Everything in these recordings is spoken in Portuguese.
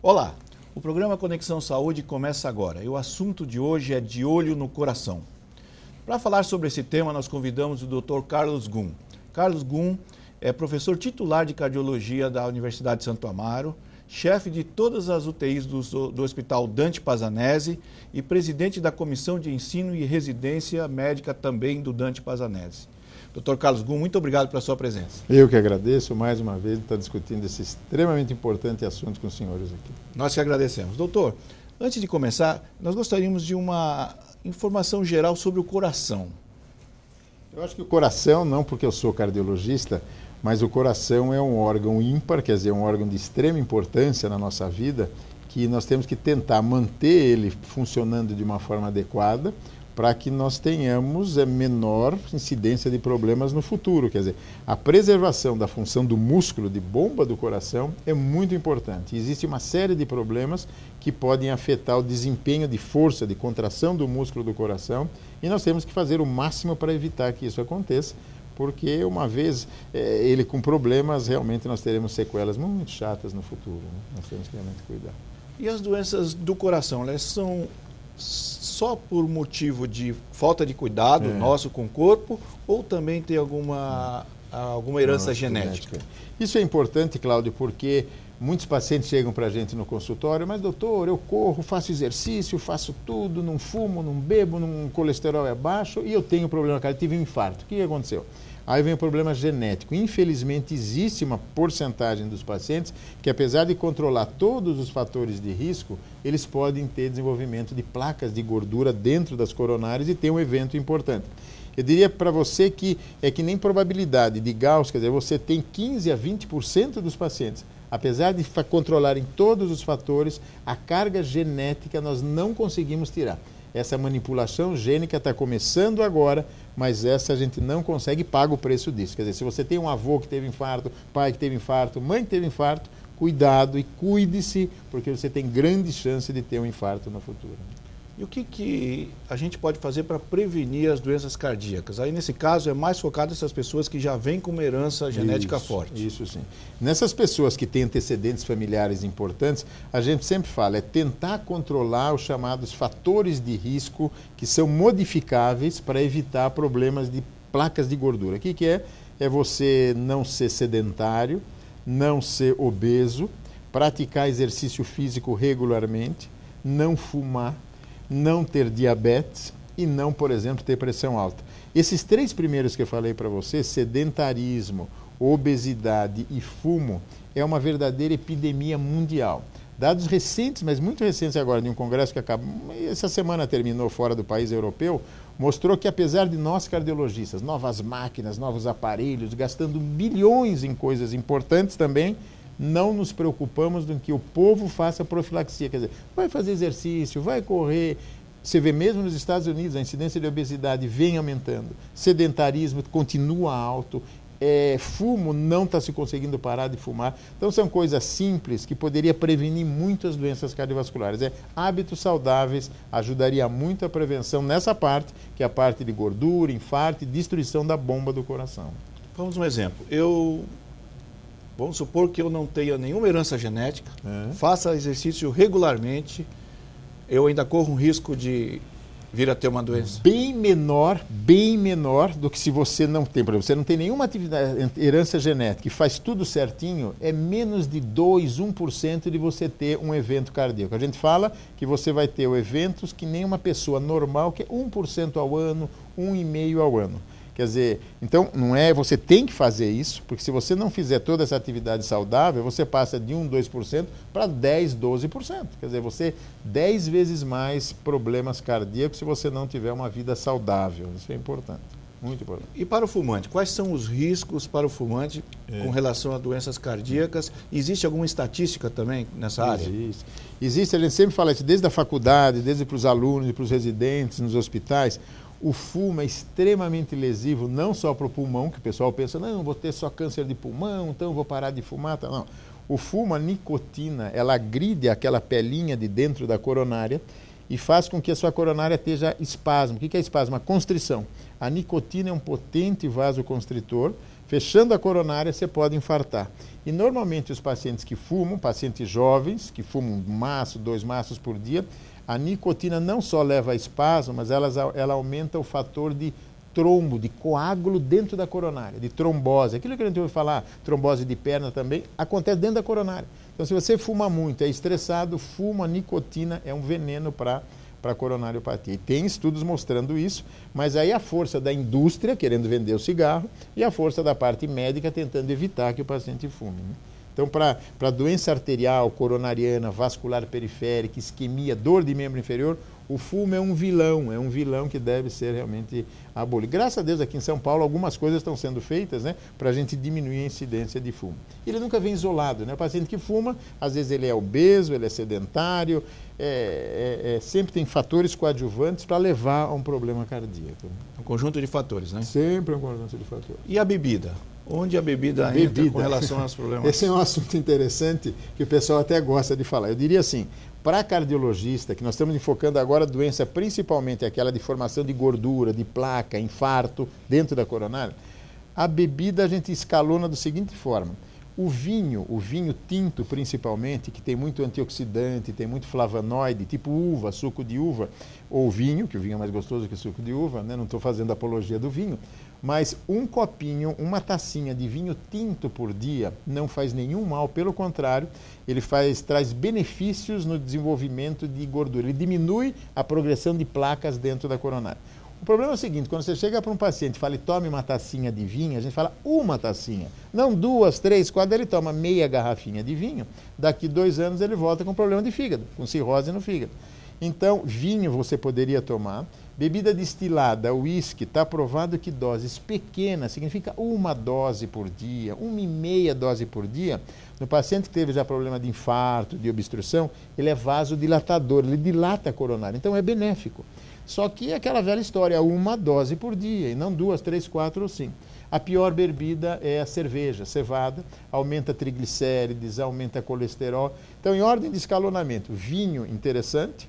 Olá, o programa Conexão Saúde começa agora e o assunto de hoje é de olho no coração. Para falar sobre esse tema, nós convidamos o Dr. Carlos Gunn. Carlos Gunn é professor titular de cardiologia da Universidade de Santo Amaro, chefe de todas as UTIs do Hospital Dante Pazzanese e presidente da Comissão de Ensino e Residência Médica também do Dante Pazzanese. Dr. Carlos Gunn, muito obrigado pela sua presença. Eu que agradeço mais uma vez de estar discutindo esse extremamente importante assunto com os senhores aqui. Nós que agradecemos. Doutor, antes de começar, nós gostaríamos de uma informação geral sobre o coração. Eu acho que o coração, não porque eu sou cardiologista, mas o coração é um órgão ímpar, quer dizer, um órgão de extrema importância na nossa vida, que nós temos que tentar manter ele funcionando de uma forma adequada, para que nós tenhamos menor incidência de problemas no futuro. Quer dizer, a preservação da função do músculo de bomba do coração é muito importante. Existe uma série de problemas que podem afetar o desempenho de força, de contração do músculo do coração, e nós temos que fazer o máximo para evitar que isso aconteça, porque uma vez ele com problemas, realmente nós teremos sequelas muito chatas no futuro, né? Nós temos que realmente cuidar. E as doenças do coração, elas são só por motivo de falta de cuidado nosso com o corpo, ou também tem alguma herança genética? Isso é importante, Cláudio, porque muitos pacientes chegam para a gente no consultório, mas doutor, eu corro, faço exercício, faço tudo, não fumo, não bebo, o colesterol é baixo e eu tenho problema cardíaco, tive um infarto. O que aconteceu? Aí vem o problema genético. Infelizmente, existe uma porcentagem dos pacientes que, apesar de controlar todos os fatores de risco, eles podem ter desenvolvimento de placas de gordura dentro das coronárias e ter um evento importante. Eu diria para você que é que nem probabilidade de Gauss, quer dizer, você tem 15 a 20% dos pacientes. Apesar de controlarem todos os fatores, a carga genética nós não conseguimos tirar. Essa manipulação gênica está começando agora, mas essa a gente não consegue e paga o preço disso. Quer dizer, se você tem um avô que teve infarto, pai que teve infarto, mãe que teve infarto, cuidado e cuide-se, porque você tem grande chance de ter um infarto no futuro. E o que a gente pode fazer para prevenir as doenças cardíacas? Aí, nesse caso, é mais focado nessas pessoas que já vêm com uma herança genética forte. Isso sim. Nessas pessoas que têm antecedentes familiares importantes, a gente sempre fala, é tentar controlar os chamados fatores de risco que são modificáveis para evitar problemas de placas de gordura. O que é? É você não ser sedentário, não ser obeso, praticar exercício físico regularmente, não fumar, não ter diabetes e não, por exemplo, ter pressão alta. Esses três primeiros que eu falei para você, sedentarismo, obesidade e fumo, é uma verdadeira epidemia mundial. Dados recentes, mas muito recentes agora, de um congresso que essa semana terminou fora do país europeu, mostrou que apesar de nós cardiologistas, novas máquinas, novos aparelhos, gastando bilhões em coisas importantes também, não nos preocupamos em que o povo faça profilaxia, quer dizer, vai fazer exercício, vai correr. Você vê mesmo nos Estados Unidos, a incidência de obesidade vem aumentando, sedentarismo continua alto, fumo não está se conseguindo parar de fumar. Então são coisas simples que poderia prevenir muitas doenças cardiovasculares. Hábitos saudáveis ajudaria muito a prevenção nessa parte, que é a parte de gordura, infarto e destruição da bomba do coração. Vamos um exemplo. Vamos supor que eu não tenha nenhuma herança genética, faça exercício regularmente, eu ainda corro um risco de vir a ter uma doença? Bem menor do que se você não tem. Por exemplo, você não tem nenhuma atividade, herança genética e faz tudo certinho, é menos de 1% de você ter um evento cardíaco. A gente fala que você vai ter eventos que nem uma pessoa normal, que é 1% ao ano, 1,5% ao ano. Quer dizer, então você tem que fazer isso, porque se você não fizer toda essa atividade saudável, você passa de 2% para 12%. Quer dizer, você 10 vezes mais problemas cardíacos se você não tiver uma vida saudável. Isso é importante, muito importante. E para o fumante, quais são os riscos para o fumante com relação a doenças cardíacas? Existe alguma estatística também nessa área? Existe, a gente sempre fala isso desde a faculdade, desde para os alunos, para os residentes, nos hospitais. O fumo é extremamente lesivo, não só para o pulmão, que o pessoal pensa, não, vou ter só câncer de pulmão, então vou parar de fumar. Tá. Não. O fumo, a nicotina, ela agride aquela pelinha de dentro da coronária e faz com que a sua coronária esteja espasmo. O que é espasmo? A constrição. A nicotina é um potente vasoconstritor, Fechando a coronária, você pode infartar. E normalmente os pacientes que fumam, pacientes jovens, que fumam 1 maço, 2 maços por dia, a nicotina não só leva a espasmo, mas ela aumenta o fator de trombo, de coágulo dentro da coronária, de trombose. Aquilo que a gente ouve falar, trombose de perna também, acontece dentro da coronária. Então, se você fuma muito, é estressado, fuma, nicotina é um veneno para a coronariopatia. E tem estudos mostrando isso, mas aí a força da indústria querendo vender o cigarro e a força da parte médica tentando evitar que o paciente fume, né? Então, para doença arterial, coronariana, vascular periférica, isquemia, dor de membro inferior, o fumo é um vilão que deve ser realmente abolido. Graças a Deus, aqui em São Paulo, algumas coisas estão sendo feitas, né, para a gente diminuir a incidência de fumo. Ele nunca vem isolado, né? O paciente que fuma, às vezes ele é obeso, ele é sedentário, sempre tem fatores coadjuvantes para levar a um problema cardíaco. Um conjunto de fatores, né? Sempre um conjunto de fatores. E a bebida? Onde a bebida entra com relação aos problemas? Esse é um assunto interessante que o pessoal até gosta de falar. Eu diria assim, para cardiologista, que nós estamos enfocando agora a doença, principalmente aquela de formação de gordura, de placa, infarto dentro da coronária, a bebida a gente escalona da seguinte forma. O vinho tinto principalmente, que tem muito antioxidante, tem muito flavonoide, tipo uva, suco de uva, ou vinho, que o vinho é mais gostoso que o suco de uva, né? Não estou fazendo apologia do vinho, mas um copinho, uma tacinha de vinho tinto por dia não faz nenhum mal, pelo contrário, ele traz benefícios no desenvolvimento de gordura, ele diminui a progressão de placas dentro da coronária. O problema é o seguinte, quando você chega para um paciente e fala, tome uma tacinha de vinho, a gente fala uma tacinha, não 2, 3, 4, ele toma meia garrafinha de vinho, daqui 2 anos ele volta com problema de fígado, com cirrose no fígado. Então, vinho você poderia tomar, bebida destilada, uísque, está provado que doses pequenas, significa 1 dose por dia, 1,5 dose por dia, no paciente que teve já problema de infarto, de obstrução, ele é vasodilatador, ele dilata a coronária, então é benéfico. Só que é aquela velha história, 1 dose por dia, e não 2, 3, 4 ou 5. A pior bebida é a cerveja, cevada, aumenta triglicérides, aumenta colesterol. Então, em ordem de escalonamento, vinho interessante,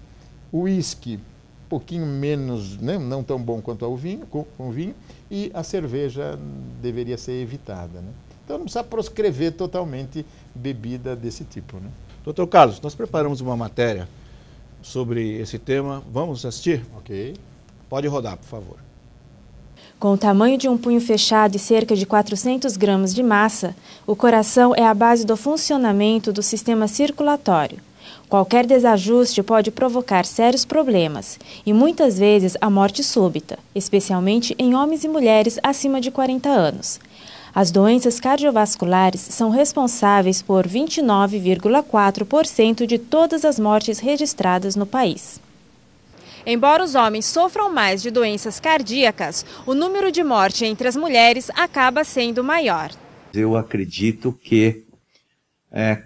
uísque um pouquinho menos, né, não tão bom quanto o vinho, com o vinho, e a cerveja deveria ser evitada, né? Então, não precisa proscrever totalmente bebida desse tipo, né? Doutor Carlos, nós preparamos uma matéria sobre esse tema. Vamos assistir? Ok. Pode rodar, por favor. Com o tamanho de um punho fechado e cerca de 400 gramas de massa, o coração é a base do funcionamento do sistema circulatório. Qualquer desajuste pode provocar sérios problemas e muitas vezes a morte súbita, especialmente em homens e mulheres acima de 40 anos. As doenças cardiovasculares são responsáveis por 29,4% de todas as mortes registradas no país. Embora os homens sofram mais de doenças cardíacas, o número de mortes entre as mulheres acaba sendo maior. Eu acredito que,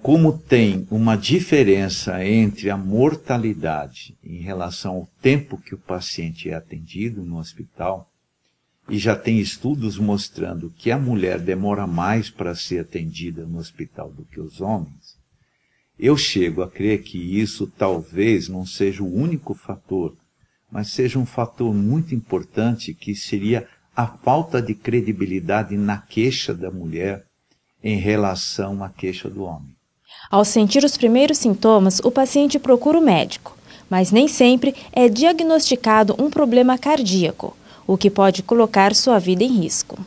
como tem uma diferença entre a mortalidade em relação ao tempo que o paciente é atendido no hospital, e já tem estudos mostrando que a mulher demora mais para ser atendida no hospital do que os homens, eu chego a crer que isso talvez não seja o único fator, mas seja um fator muito importante, que seria a falta de credibilidade na queixa da mulher em relação à queixa do homem. Ao sentir os primeiros sintomas, o paciente procura o médico, mas nem sempre é diagnosticado um problema cardíaco, o que pode colocar sua vida em risco.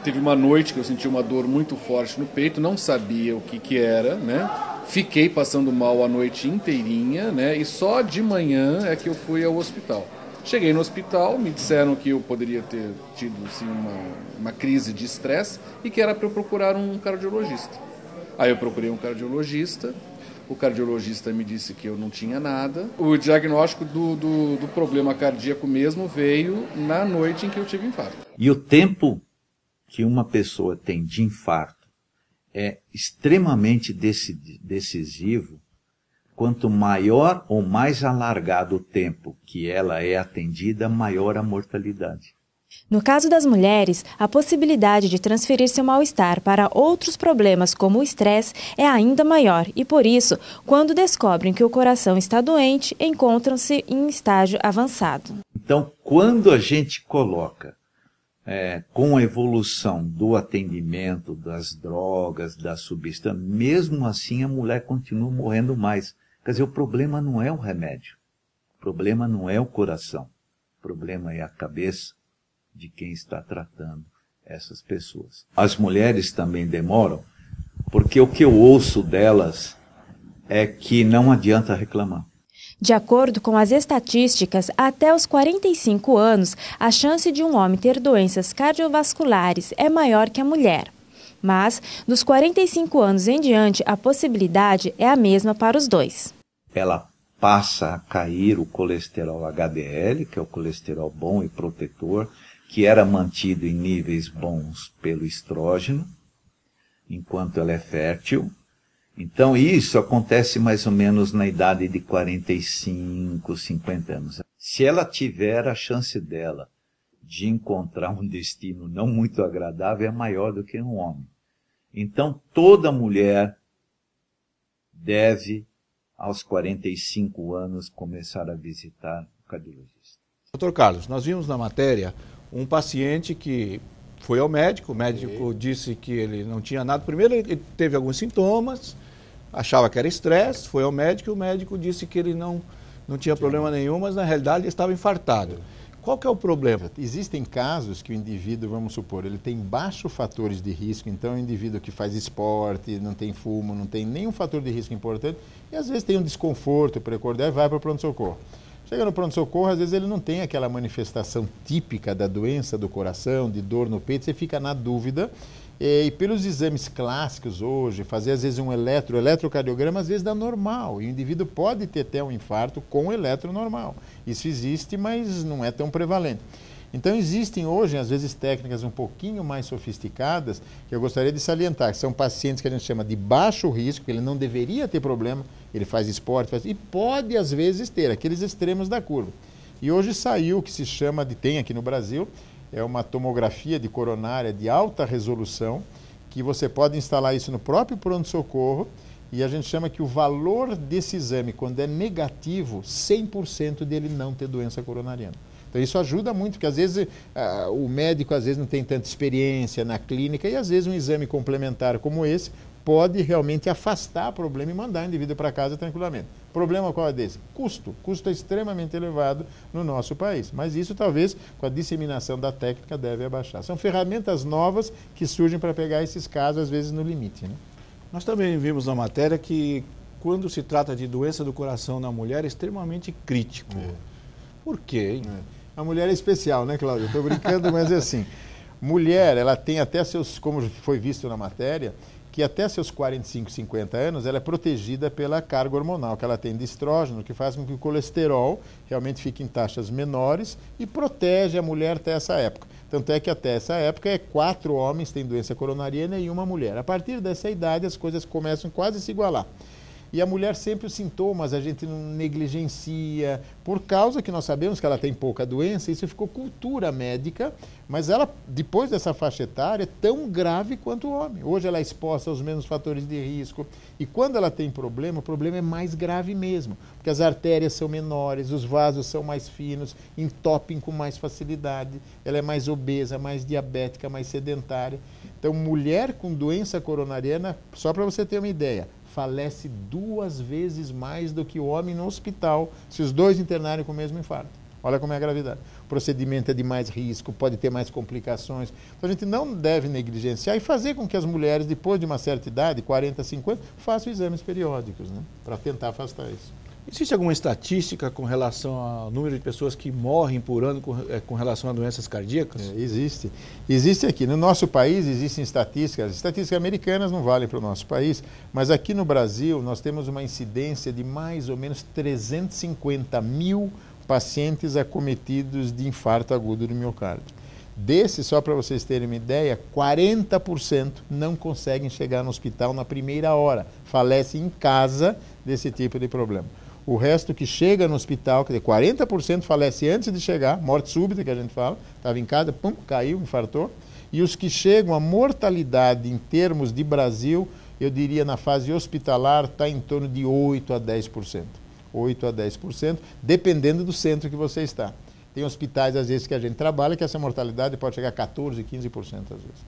Teve uma noite que eu senti uma dor muito forte no peito, não sabia o que era, né? Fiquei passando mal a noite inteirinha, né? E só de manhã é que eu fui ao hospital. Cheguei no hospital, me disseram que eu poderia ter tido assim, uma crise de estresse e que era para eu procurar um cardiologista. Aí eu procurei um cardiologista, o cardiologista me disse que eu não tinha nada. O diagnóstico do problema cardíaco mesmo veio na noite em que eu tive infarto. E o tempo que uma pessoa tem de infarto é extremamente decisivo. Quanto maior ou mais alargado o tempo que ela é atendida, maior a mortalidade. No caso das mulheres, a possibilidade de transferir seu mal-estar para outros problemas como o estresse é ainda maior e, por isso, quando descobrem que o coração está doente, encontram-se em estágio avançado. Então, quando a gente coloca com a evolução do atendimento, das drogas, da substância, mesmo assim a mulher continua morrendo mais. Quer dizer, o problema não é o remédio, o problema não é o coração, o problema é a cabeça de quem está tratando essas pessoas. As mulheres também demoram, porque o que eu ouço delas é que não adianta reclamar. De acordo com as estatísticas, até os 45 anos, a chance de um homem ter doenças cardiovasculares é maior que a mulher. Mas, dos 45 anos em diante, a possibilidade é a mesma para os dois. Ela passa a cair o colesterol HDL, que é o colesterol bom e protetor, que era mantido em níveis bons pelo estrógeno, enquanto ela é fértil. Então isso acontece mais ou menos na idade de 45, 50 anos. Se ela tiver, a chance dela de encontrar um destino não muito agradável é maior do que um homem. Então toda mulher deve, aos 45 anos, começar a visitar o cardiologista. Doutor Carlos, nós vimos na matéria um paciente que foi ao médico, o médico disse que ele não tinha nada. Primeiro ele teve alguns sintomas, achava que era estresse, foi ao médico e o médico disse que ele não tinha problema nenhum, mas na realidade ele estava infartado. Qual que é o problema? Existem casos que o indivíduo, vamos supor, ele tem baixos fatores de risco, então é um indivíduo que faz esporte, não tem fumo, não tem nenhum fator de risco importante, e às vezes tem um desconforto pré-acordar e vai para o pronto-socorro. Chega no pronto-socorro, às vezes ele não tem aquela manifestação típica da doença do coração, de dor no peito, você fica na dúvida. E pelos exames clássicos hoje, fazer às vezes um eletrocardiograma às vezes dá normal. E o indivíduo pode ter até um infarto com eletro normal. Isso existe, mas não é tão prevalente. Então existem hoje, às vezes, técnicas um pouquinho mais sofisticadas, que eu gostaria de salientar, que são pacientes que a gente chama de baixo risco, que ele não deveria ter problema, ele faz esporte, e pode às vezes ter aqueles extremos da curva. E hoje saiu o que se chama tem aqui no Brasil, é uma tomografia de coronária de alta resolução, que você pode instalar isso no próprio pronto-socorro, e a gente chama que o valor desse exame, quando é negativo, 100% dele não ter doença coronariana. Então isso ajuda muito, porque às vezes o médico às vezes não tem tanta experiência na clínica, e às vezes um exame complementar como esse pode realmente afastar o problema e mandar o indivíduo para casa tranquilamente. O problema qual é desse? Custo. Custo é extremamente elevado no nosso país. Mas isso talvez com a disseminação da técnica deve abaixar. São ferramentas novas que surgem para pegar esses casos, às vezes no limite, né? Nós também vimos na matéria que quando se trata de doença do coração na mulher é extremamente crítico. Por quê, hein? A mulher é especial, né, Cláudio? Estou brincando, mas é assim. Mulher, ela tem até seus, como foi visto na matéria, que até seus 45, 50 anos, ela é protegida pela carga hormonal que ela tem de estrógeno, que faz com que o colesterol realmente fique em taxas menores e protege a mulher até essa época. Tanto é que até essa época 4 homens têm doença coronariana e 1 mulher. A partir dessa idade as coisas começam quase a se igualar. E a mulher sempre os sintomas a gente não negligencia, por causa que nós sabemos que ela tem pouca doença, isso ficou cultura médica, mas ela, depois dessa faixa etária, é tão grave quanto o homem. Hoje ela é exposta aos mesmos fatores de risco, e quando ela tem problema, o problema é mais grave mesmo, porque as artérias são menores, os vasos são mais finos, entopem com mais facilidade, ela é mais obesa, mais diabética, mais sedentária. Então, mulher com doença coronariana, só para você ter uma ideia, falece 2 vezes mais do que o homem no hospital, se os dois internarem com o mesmo infarto. Olha como é a gravidade. O procedimento é de mais risco, pode ter mais complicações. Então a gente não deve negligenciar e fazer com que as mulheres, depois de uma certa idade, 40, 50, façam exames periódicos, né, para tentar afastar isso. Existe alguma estatística com relação ao número de pessoas que morrem por ano com relação a doenças cardíacas? Existe. Existe aqui. No nosso país existem estatísticas. Estatísticas americanas não valem para o nosso país, mas aqui no Brasil nós temos uma incidência de mais ou menos 350 mil pacientes acometidos de infarto agudo do miocárdio. Desses, só para vocês terem uma ideia, 40% não conseguem chegar no hospital na primeira hora. Falecem em casa desse tipo de problema. O resto que chega no hospital, quer dizer, 40% falece antes de chegar, morte súbita que a gente fala, estava em casa, pum, caiu, infartou. E os que chegam, a mortalidade em termos de Brasil, eu diria na fase hospitalar, está em torno de 8 a 10%. 8 a 10%, dependendo do centro que você está. Tem hospitais, às vezes, que a gente trabalha, que essa mortalidade pode chegar a 14%, 15% às vezes.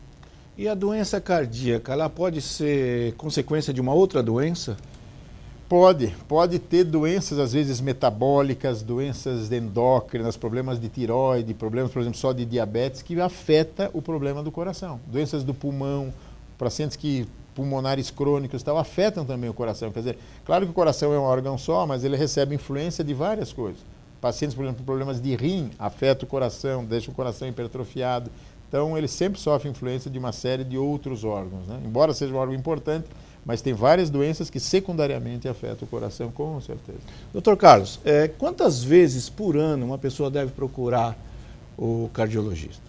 E a doença cardíaca, ela pode ser consequência de uma outra doença? Pode ter doenças, às vezes, metabólicas, doenças endócrinas, problemas de tireoide, problemas, por exemplo, só de diabetes, que afeta o problema do coração. Doenças do pulmão, pacientes pulmonares crônicos tal, afetam também o coração. Quer dizer, claro que o coração é um órgão só, mas ele recebe influência de várias coisas. Pacientes, por exemplo, com problemas de rim, afeta o coração, deixa o coração hipertrofiado. Então, ele sempre sofre influência de uma série de outros órgãos, né? Embora seja um órgão importante, mas tem várias doenças que secundariamente afetam o coração, com certeza. Doutor Carlos, quantas vezes por ano uma pessoa deve procurar o cardiologista?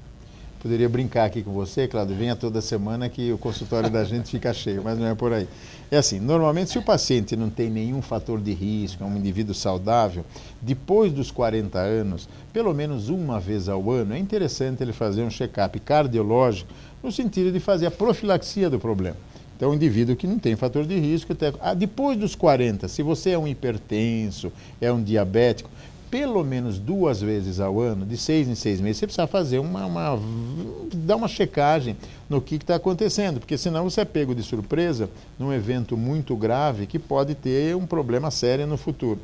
Poderia brincar aqui com você, Cláudio, venha toda semana que o consultório da gente fica cheio, mas não é por aí. É assim, normalmente se o paciente não tem nenhum fator de risco, é um indivíduo saudável, depois dos 40 anos, pelo menos uma vez ao ano, é interessante ele fazer um check-up cardiológico no sentido de fazer a profilaxia do problema. Então, um indivíduo que não tem fator de risco, depois dos 40, se você é um hipertenso, é um diabético, pelo menos 2 vezes ao ano, de 6 em 6 meses, você precisa fazer dar uma checagem no que está acontecendo, porque senão você é pego de surpresa num evento muito grave que pode ter um problema sério no futuro.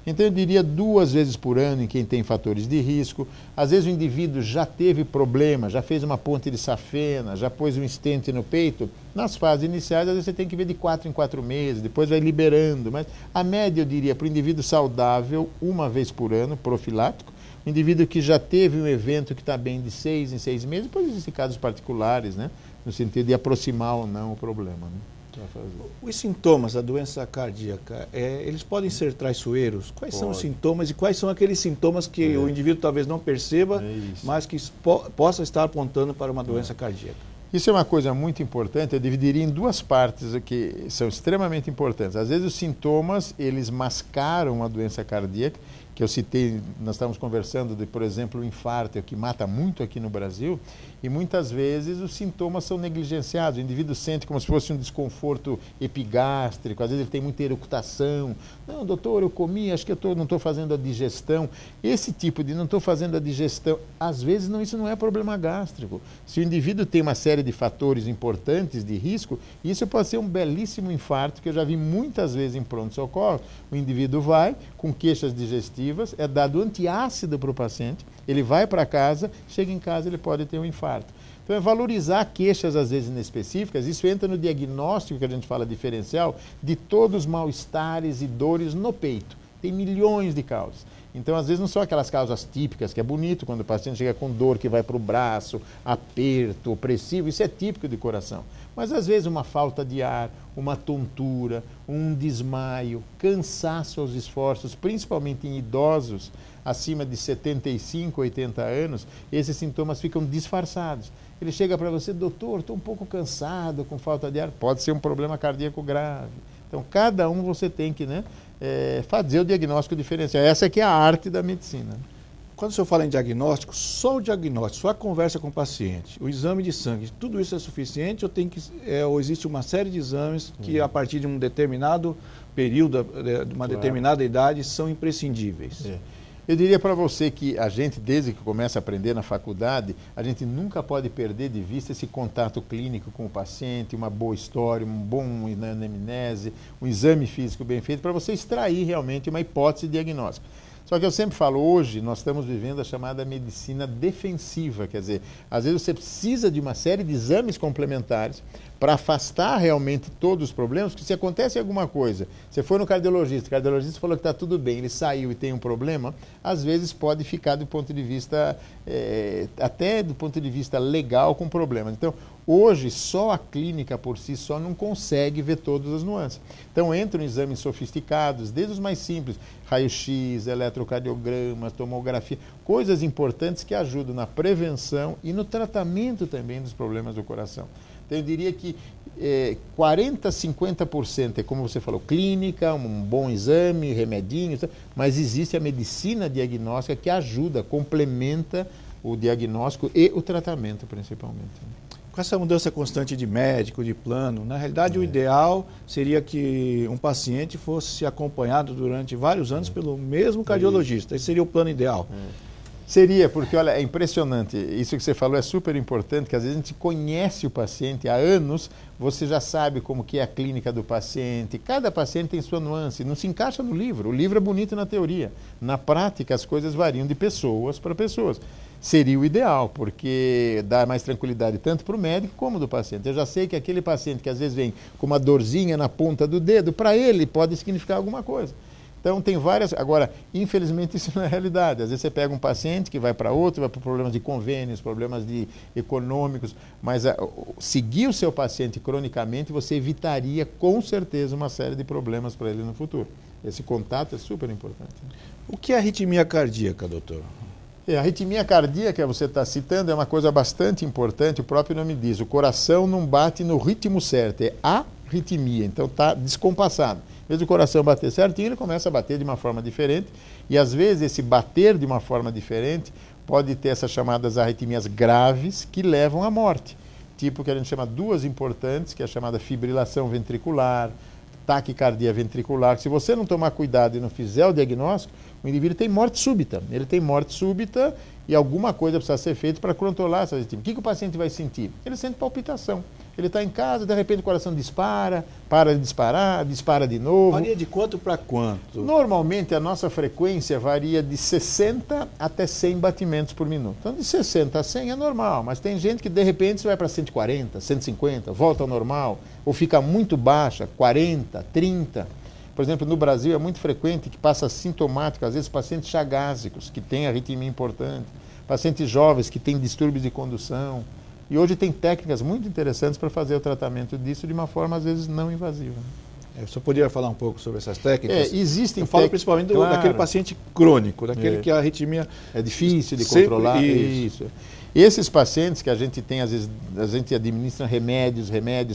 Então, eu diria 2 vezes por ano em quem tem fatores de risco. Às vezes o indivíduo já teve problema, já fez uma ponte de safena, já pôs um stent no peito. Nas fases iniciais, às vezes você tem que ver de 4 em 4 meses, depois vai liberando. Mas a média, eu diria, para o indivíduo saudável, 1 vez por ano, profilático. O indivíduo que já teve um evento que está bem de 6 em 6 meses, depois existem casos particulares, né? No sentido de aproximar ou não o problema, né? Os sintomas da doença cardíaca, eles podem ser traiçoeiros? Quais são os sintomas e quais são aqueles sintomas que o indivíduo talvez não perceba, mas que possa estar apontando para uma doença cardíaca? Isso é uma coisa muito importante, eu dividiria em 2 partes que são extremamente importantes. Às vezes os sintomas, eles mascaram a doença cardíaca, que eu citei, nós estávamos conversando de, por exemplo, o infarto, que mata muito aqui no Brasil, e muitas vezes os sintomas são negligenciados. O indivíduo sente como se fosse um desconforto epigástrico, às vezes ele tem muita eructação. Não, doutor, eu comi, acho que não estou fazendo a digestão. Esse tipo de não estou fazendo a digestão, às vezes isso não é problema gástrico. Se o indivíduo tem uma série de fatores importantes de risco, isso pode ser um belíssimo infarto, que eu já vi muitas vezes em pronto-socorro. O indivíduo vai com queixas digestivas, é dado antiácido para o paciente, ele vai para casa, chega em casa, ele pode ter um infarto. Então, é valorizar queixas, às vezes, inespecíficas. Isso entra no diagnóstico, que a gente fala diferencial, de todos os mal-estares e dores no peito. Tem milhões de causas. Então, às vezes, não são aquelas causas típicas, que é bonito quando o paciente chega com dor que vai para o braço, aperto, opressivo, isso é típico de coração. Mas, às vezes, uma falta de ar, uma tontura, um desmaio, cansaço aos esforços, principalmente em idosos acima de 75, 80 anos, esses sintomas ficam disfarçados. Ele chega para você, doutor, estou um pouco cansado, com falta de ar, pode ser um problema cardíaco grave. Então, cada um você tem que fazer o diagnóstico diferencial. Essa aqui é a arte da medicina. Quando o senhor fala em diagnóstico, só o diagnóstico, só a conversa com o paciente, o exame de sangue, tudo isso é suficiente ou existe uma série de exames que a partir de um determinado período, de uma determinada idade, são imprescindíveis? Eu diria para você que a gente, desde que começa a aprender na faculdade, a gente nunca pode perder de vista esse contato clínico com o paciente, uma boa história, um bom anamnese, um exame físico bem feito, para você extrair realmente uma hipótese diagnóstica. Só que eu sempre falo, hoje nós estamos vivendo a chamada medicina defensiva, quer dizer, às vezes você precisa de uma série de exames complementares para afastar realmente todos os problemas, porque se acontece alguma coisa, você foi no cardiologista, o cardiologista falou que está tudo bem, ele saiu e tem um problema, às vezes pode ficar do ponto de vista, até do ponto de vista legal com problemas. Então, hoje, só a clínica por si só não consegue ver todas as nuances. Então, entram exames sofisticados, desde os mais simples, raio-x, eletrocardiograma, tomografia, coisas importantes que ajudam na prevenção e no tratamento também dos problemas do coração. Então, eu diria que 40%, 50% é, como você falou, clínica, um bom exame, remedinhos, mas existe a medicina diagnóstica que ajuda, complementa o diagnóstico e o tratamento, principalmente. Com essa mudança constante de médico, de plano, na realidade o ideal seria que um paciente fosse acompanhado durante vários anos pelo mesmo cardiologista. Esse seria o plano ideal. Seria, porque olha, é impressionante, isso que você falou é super importante, que às vezes a gente conhece o paciente há anos, você já sabe como que é a clínica do paciente, cada paciente tem sua nuance, não se encaixa no livro, o livro é bonito na teoria, na prática as coisas variam de pessoas para pessoas. Seria o ideal, porque dá mais tranquilidade tanto para o médico como do paciente. Eu já sei que aquele paciente que às vezes vem com uma dorzinha na ponta do dedo, para ele pode significar alguma coisa. Então tem várias... Agora, infelizmente isso não é realidade. Às vezes você pega um paciente que vai para outro, vai para problemas de convênios, problemas econômicos, mas seguir o seu paciente cronicamente, você evitaria com certeza uma série de problemas para ele no futuro. Esse contato é super importante. O que é arritmia cardíaca, doutor? A arritmia cardíaca que você está citando é uma coisa bastante importante, o próprio nome diz, o coração não bate no ritmo certo, é arritmia, então está descompassado. Em vez do coração bater certinho, ele começa a bater de uma forma diferente, e às vezes esse bater de uma forma diferente pode ter essas chamadas arritmias graves que levam à morte. Tipo que a gente chama duas importantes, que é a chamada fibrilação ventricular, taquicardia ventricular, que se você não tomar cuidado e não fizer o diagnóstico, o indivíduo tem morte súbita. Ele tem morte súbita e alguma coisa precisa ser feita para controlar essa arritmia. O que o paciente vai sentir? Ele sente palpitação. Ele está em casa, de repente o coração dispara, para de disparar, dispara de novo. Varia de quanto para quanto? Normalmente a nossa frequência varia de 60 até 100 batimentos por minuto. Então de 60 a 100 é normal, mas tem gente que de repente você vai para 140, 150, volta ao normal, ou fica muito baixa, 40, 30. Por exemplo, no Brasil é muito frequente que passa sintomático, às vezes pacientes chagásicos, que têm arritmia importante, pacientes jovens que têm distúrbios de condução. E hoje tem técnicas muito interessantes para fazer o tratamento disso de uma forma, às vezes, não invasiva. Você poderia falar um pouco sobre essas técnicas? Existem Eu falo principalmente daquele paciente crônico, daquele que a arritmia... É difícil de controlar. Isso. E esses pacientes que a gente tem, às vezes, a gente administra remédios,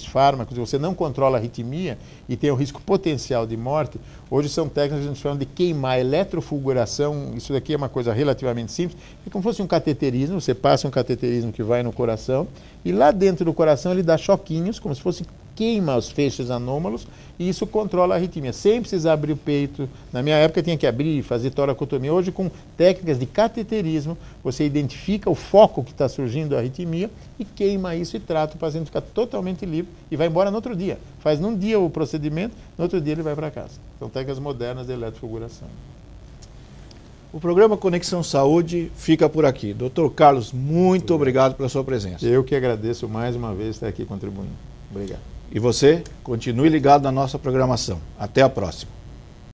fármacos, e você não controla a arritmia e tem o risco potencial de morte, hoje são técnicas que a gente chama de queimar, eletrofulguração, isso daqui é uma coisa relativamente simples, é como se fosse um cateterismo, você passa um cateterismo que vai no coração, e lá dentro do coração ele dá choquinhos, como se fosse queima os feixes anômalos, e isso controla a arritmia, sem precisar abrir o peito. Na minha época tinha que abrir, fazer toracotomia. Hoje, com técnicas de cateterismo, você identifica o foco que está surgindo a arritmia e queima isso e trata, o paciente fica totalmente livre e vai embora no outro dia. Faz num dia o procedimento, no outro dia ele vai para casa. São técnicas modernas de eletrofulguração. O programa Conexão Saúde fica por aqui. Dr. Carlos, muito obrigado pela sua presença. Eu que agradeço mais uma vez estar aqui contribuindo. Obrigado. E você, continue ligado na nossa programação. Até a próxima.